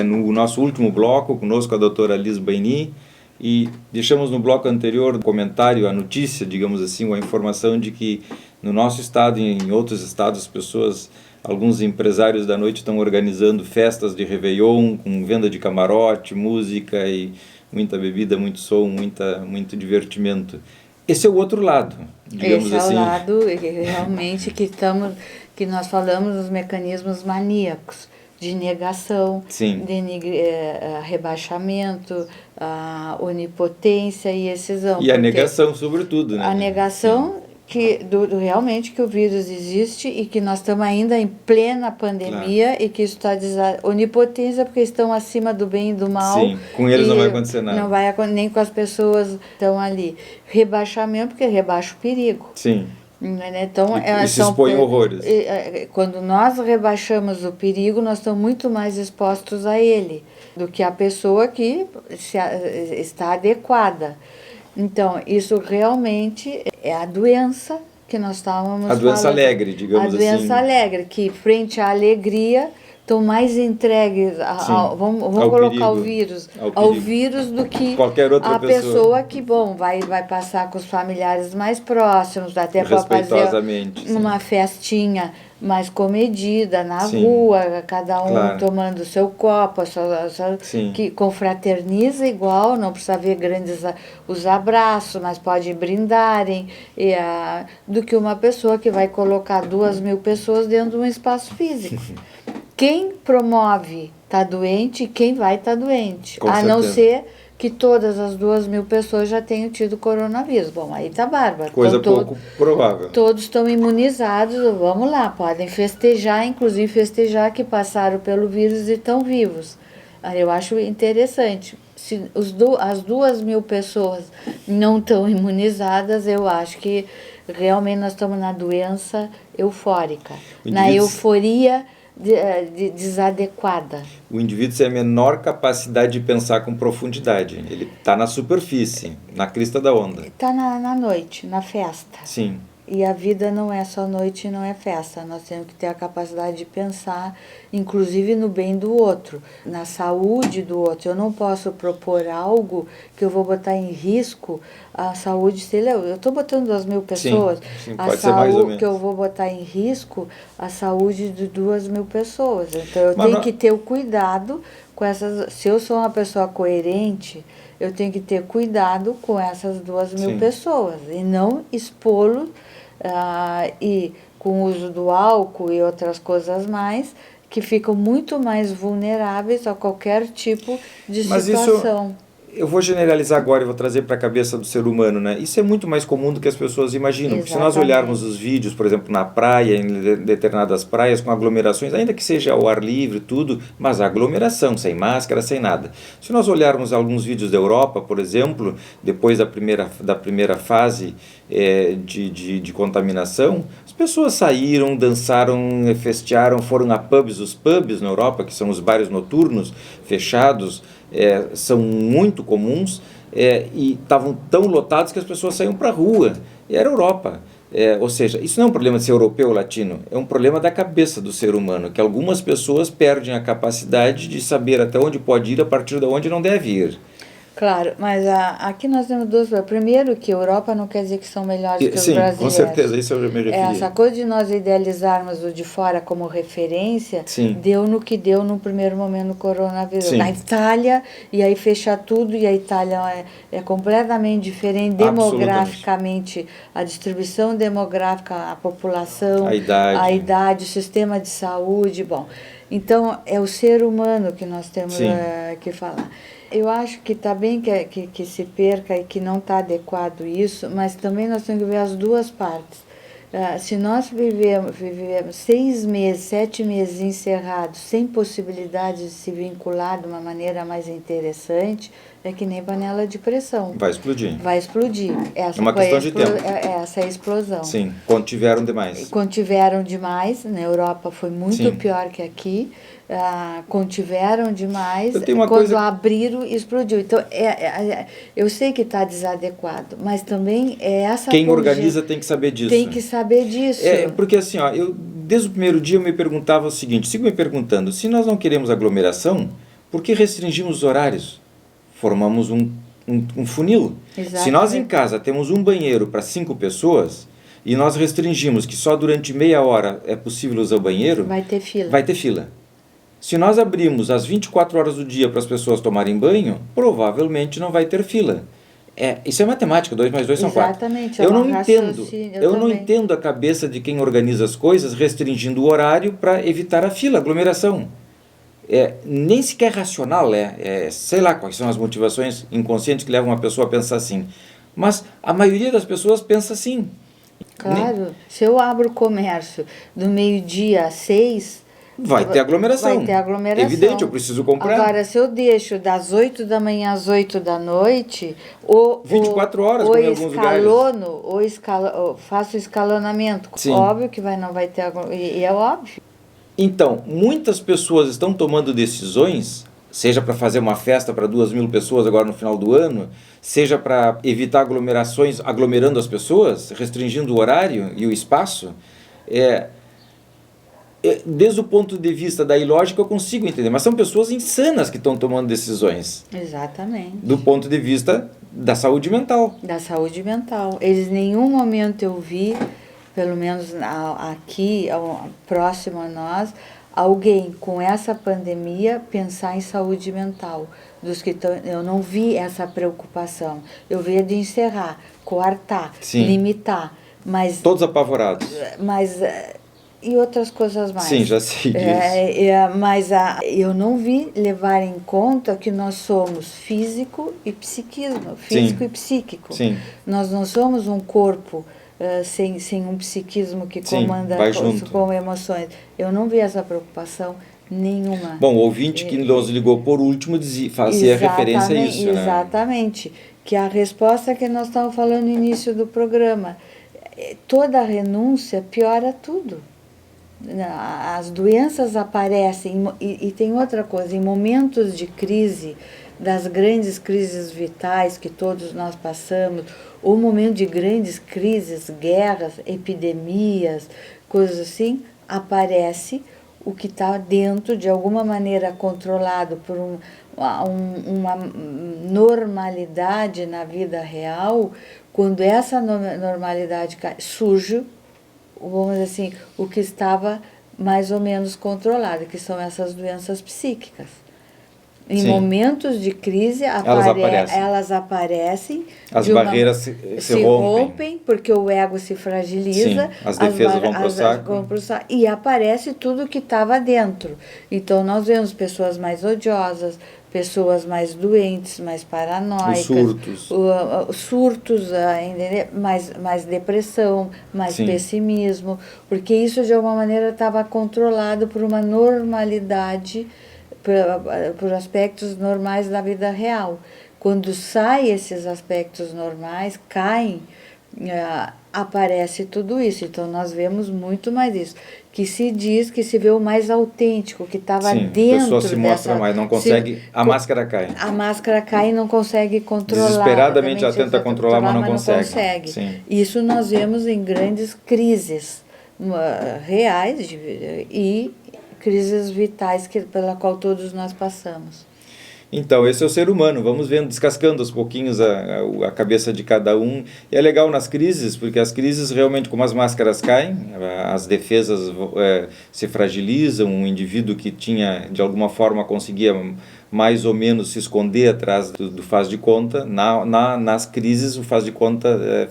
no nosso último bloco, conosco a doutora Liz Baini, e deixamos no bloco anterior o comentário, a notícia, digamos assim, a informação de que no nosso estado e em outros estados as pessoas, alguns empresários da noite estão organizando festas de Réveillon com venda de camarote, música e muita bebida, muito som, muito divertimento. Esse é o outro lado, digamos assim. Esse é o lado realmente que nós falamos dos mecanismos maníacos de negação, rebaixamento, a onipotência e excisão. E a negação, sobretudo, né? A negação realmente que o vírus existe e que nós estamos ainda em plena pandemia, claro. E que isso está onipotência porque estão acima do bem e do mal. Sim, com eles não vai acontecer nada. Não vai nem com as pessoas que estão ali. Rebaixamento porque rebaixa o perigo. Sim. Então, e se expõe horrores. Quando nós rebaixamos o perigo, nós estamos muito mais expostos a ele do que a pessoa que está adequada. Então, isso realmente é a doença que nós estávamos falando. A doença alegre, digamos assim. A doença alegre, que frente à alegria estão mais entregues vamos colocar ao vírus do que qualquer outra pessoa que vai passar com os familiares mais próximos, até para fazer uma festinha mais comedida na rua, cada um tomando seu copo, que confraterniza igual, não precisa ver grandes os abraços, mas pode brindarem, do que uma pessoa que vai colocar 2.000 pessoas dentro de um espaço físico. Quem promove está doente e quem vai está doente. Com certeza. Não ser que todas as 2.000 pessoas já tenham tido coronavírus. Bom, aí tá bárbaro. Coisa pouco provável. Todos estão imunizados, vamos lá, podem festejar, inclusive festejar que passaram pelo vírus e estão vivos. Eu acho interessante. Se as 2.000 pessoas não estão imunizadas, eu acho que realmente nós estamos na doença eufórica, na euforia desadequada. O indivíduo tem a menor capacidade de pensar com profundidade. Ele está na superfície, na crista da onda. Está na noite, na festa. Sim. E a vida não é só noite e não é festa. Nós temos que ter a capacidade de pensar, inclusive no bem do outro, na saúde do outro. Eu não posso propor algo que eu vou botar em risco a saúde. Sei lá, eu estou botando 2.000 pessoas. Sim, pode ser mais ou menos. Que eu vou botar em risco a saúde de 2.000 pessoas. Então eu tenho que ter o cuidado com essas. Se eu sou uma pessoa coerente, eu tenho que ter cuidado com essas 2.000 pessoas e não expô-los. E com o uso do álcool e outras coisas mais, que ficam muito mais vulneráveis a qualquer tipo de situação. Eu vou generalizar agora e vou trazer para a cabeça do ser humano, né? Isso é muito mais comum do que as pessoas imaginam. Porque se nós olharmos os vídeos, por exemplo, na praia, em determinadas praias, com aglomerações, ainda que seja ao ar livre, tudo, mas aglomeração, sem máscara, sem nada. Se nós olharmos alguns vídeos da Europa, por exemplo, depois da primeira fase de contaminação, as pessoas saíram, dançaram, festearam, foram a pubs. Os pubs na Europa, que são os bares noturnos fechados, são muito comuns e estavam tão lotados que as pessoas saíam para a rua. E era Europa. Ou seja, isso não é um problema de ser europeu ou latino, é um problema da cabeça do ser humano, que algumas pessoas perdem a capacidade de saber até onde pode ir a partir de onde não deve ir. Claro, mas aqui nós temos duas coisas. Primeiro, que a Europa não quer dizer que são melhores que os brasileiros. Com certeza, isso eu já me referi. Essa coisa de nós idealizarmos o de fora como referência, deu no que deu no primeiro momento do coronavírus. Na Itália, e aí fecha tudo, e a Itália é completamente diferente demograficamente, a distribuição demográfica, a população, a idade, o sistema de saúde. Bom, então é o ser humano que nós temos que falar. Eu acho que está bem que se perca e que não está adequado isso, mas também nós temos que ver as duas partes. Se nós vivemos 6 meses, 7 meses encerrados, sem possibilidade de se vincular de uma maneira mais interessante, é que nem panela de pressão. Vai explodir. Vai explodir. É uma questão de tempo. Essa é a explosão. Sim, contiveram demais. Contiveram demais. Na Europa foi muito pior que aqui. Contiveram demais. Quando abriram, explodiu. Então, eu sei que está desadequado, mas também é essa... Quem organiza tem que saber disso. Tem que saber disso. Porque assim, desde o primeiro dia eu me perguntava o seguinte, sigo me perguntando, se nós não queremos aglomeração, Por que restringimos os horários? Formamos um funil. Exatamente. Se nós em casa temos um banheiro para 5 pessoas e nós restringimos que só durante meia hora é possível usar o banheiro, vai ter fila. Vai ter fila. Se nós abrimos às 24 horas do dia para as pessoas tomarem banho, provavelmente não vai ter fila. Isso é matemática, 2 mais 2 são 4. Exatamente. Eu não entendo a cabeça de quem organiza as coisas restringindo o horário para evitar a fila, a aglomeração. Nem sequer racional, sei lá quais são as motivações inconscientes que levam uma pessoa a pensar assim. Mas a maioria das pessoas pensa assim. Claro, se eu abro o comércio do meio-dia às 6... Vai ter aglomeração. Vai ter aglomeração. Evidente, eu preciso comprar. Agora, se eu deixo das 8 da manhã às 8 da noite... 24 horas, como em alguns lugares. Ou faço escalonamento. Sim. Óbvio que não vai ter aglomeração. E é óbvio. Então, muitas pessoas estão tomando decisões, seja para fazer uma festa para 2.000 pessoas agora no final do ano, seja para evitar aglomerações, aglomerando as pessoas, restringindo o horário e o espaço. Desde o ponto de vista da ilógica eu consigo entender, mas são pessoas insanas que estão tomando decisões. Exatamente. Do ponto de vista da saúde mental. Da saúde mental. Eles, em nenhum momento eu vi, pelo menos aqui, próximo a nós, alguém com essa pandemia pensar em saúde mental. Eu não vi essa preocupação. Eu vi de encerrar, coartar, sim, limitar. Mas, todos apavorados. E outras coisas mais. Sim, já sei disso. Mas eu não vi levar em conta que nós somos físico e psiquismo, físico, sim, e psíquico. Sim. Nós não somos um corpo sem um psiquismo que comanda, sim, com emoções. Eu não vi essa preocupação nenhuma. Bom, o ouvinte que nos ligou por último fazia referência a isso, né? Exatamente. Que a resposta que nós estávamos falando no início do programa, toda renúncia piora tudo. As doenças aparecem, e tem outra coisa, em momentos de crise, das grandes crises vitais que todos nós passamos, ou momento de grandes crises, guerras, epidemias, coisas assim, aparece o que está dentro, de alguma maneira controlado por uma normalidade na vida real. Quando essa normalidade surge, vamos dizer assim, o que estava mais ou menos controlado, que são essas doenças psíquicas. Em, sim, momentos de crise, elas aparecem. As barreiras se rompem. Porque o ego se fragiliza. Sim, as defesas vão para o saco. E aparece tudo que estava dentro. Então, nós vemos pessoas mais odiosas, pessoas mais doentes, mais paranoicas. Os surtos, mais depressão, mais, sim, pessimismo. Porque isso, de alguma maneira, estava controlado por uma normalidade, por aspectos normais da vida real. Quando saem esses aspectos normais, caem, aparece tudo isso. Então, nós vemos muito mais isso. Que se diz que se vê o mais autêntico, que estava dentro. A pessoa se mostra mais, não consegue, a máscara cai. A máscara cai e não consegue controlar. Desesperadamente ela tenta controlar, mas não consegue. Sim. Isso nós vemos em grandes crises reais e crises vitais pela qual todos nós passamos. Então, esse é o ser humano. Vamos vendo, descascando aos pouquinhos a cabeça de cada um. E é legal nas crises, porque as crises realmente, como as máscaras caem, as defesas se fragilizam, um indivíduo que tinha, de alguma forma, conseguia mais ou menos se esconder atrás do faz de conta. Nas crises, o faz de conta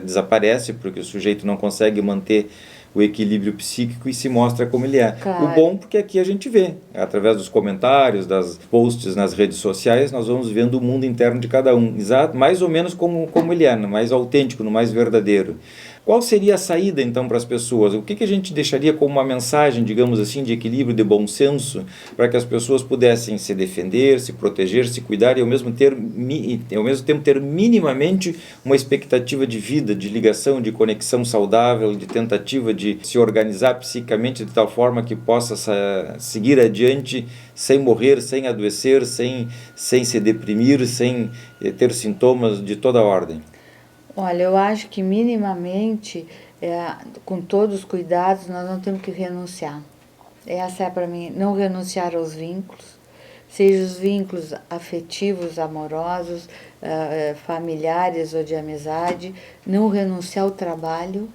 desaparece, porque o sujeito não consegue manter o equilíbrio psíquico e se mostra como ele é. Claro. O bom, porque aqui a gente vê, através dos comentários, das posts nas redes sociais, nós vamos vendo o mundo interno de cada um, mais ou menos como ele é, no mais autêntico, no mais verdadeiro. Qual seria a saída, então, para as pessoas? O que a gente deixaria como uma mensagem, digamos assim, de equilíbrio, de bom senso, para que as pessoas pudessem se defender, se proteger, se cuidar e, ao mesmo tempo, ter minimamente uma expectativa de vida, de ligação, de conexão saudável, de tentativa de se organizar psicamente de tal forma que possa seguir adiante sem morrer, sem adoecer, sem se deprimir, sem ter sintomas de toda ordem? Olha, eu acho que minimamente, com todos os cuidados, nós não temos que renunciar. Essa é para mim, não renunciar aos vínculos, seja os vínculos afetivos, amorosos, familiares ou de amizade, não renunciar ao trabalho,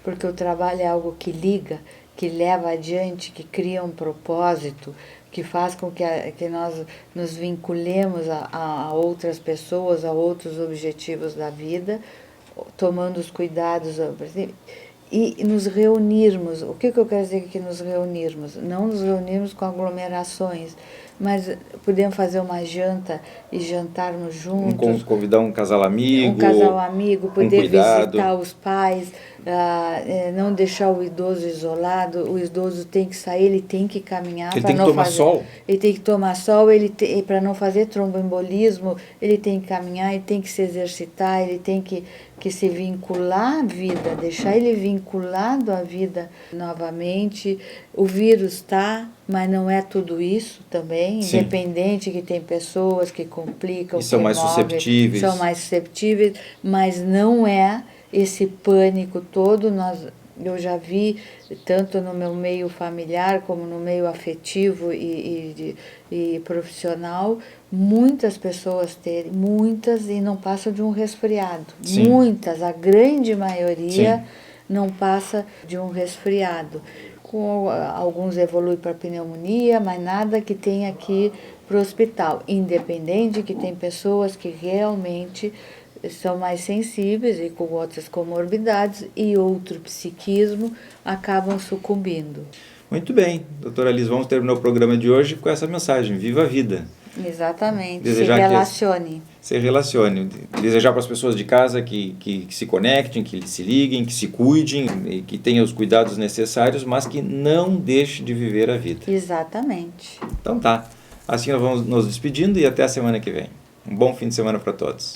porque o trabalho é algo que liga, que leva adiante, que cria um propósito, que faz com que nós nos vinculemos a outras pessoas, a outros objetivos da vida, tomando os cuidados e nos reunirmos. O que eu quero dizer aqui, nos reunirmos? Não nos reunirmos com aglomerações, mas podemos fazer uma janta e jantarmos juntos. Convidar um casal amigo. Um casal amigo, poder visitar os pais, não deixar o idoso isolado. O idoso tem que sair, ele tem que caminhar. Ele tem que tomar sol. Ele tem que tomar sol, para não fazer tromboembolismo, ele tem que caminhar, ele tem que se exercitar, ele tem que se vincular à vida, deixar ele vinculado à vida novamente. O vírus está, mas não é tudo isso também, Sim. Independente que tem pessoas que complicam, e são mais susceptíveis. São mais susceptíveis, mas não é esse pânico todo. Eu já vi, tanto no meu meio familiar como no meio afetivo e profissional, muitas pessoas terem, muitas, e não passam de um resfriado. Sim. Muitas, a grande maioria Sim. não passa de um resfriado. Alguns evoluem para pneumonia, mas nada que tenha que ir para o hospital. Independente que tem pessoas que realmente são mais sensíveis e com outras comorbidades e outro psiquismo acabam sucumbindo. Muito bem, doutora Liz, vamos terminar o programa de hoje com essa mensagem: viva a vida. Exatamente, se relacione. Se relacione. Desejar para as pessoas de casa que se conectem, que se liguem, que se cuidem, que tenham os cuidados necessários, mas que não deixe de viver a vida. Exatamente. Então tá, assim nós vamos nos despedindo e até a semana que vem. Um bom fim de semana para todos.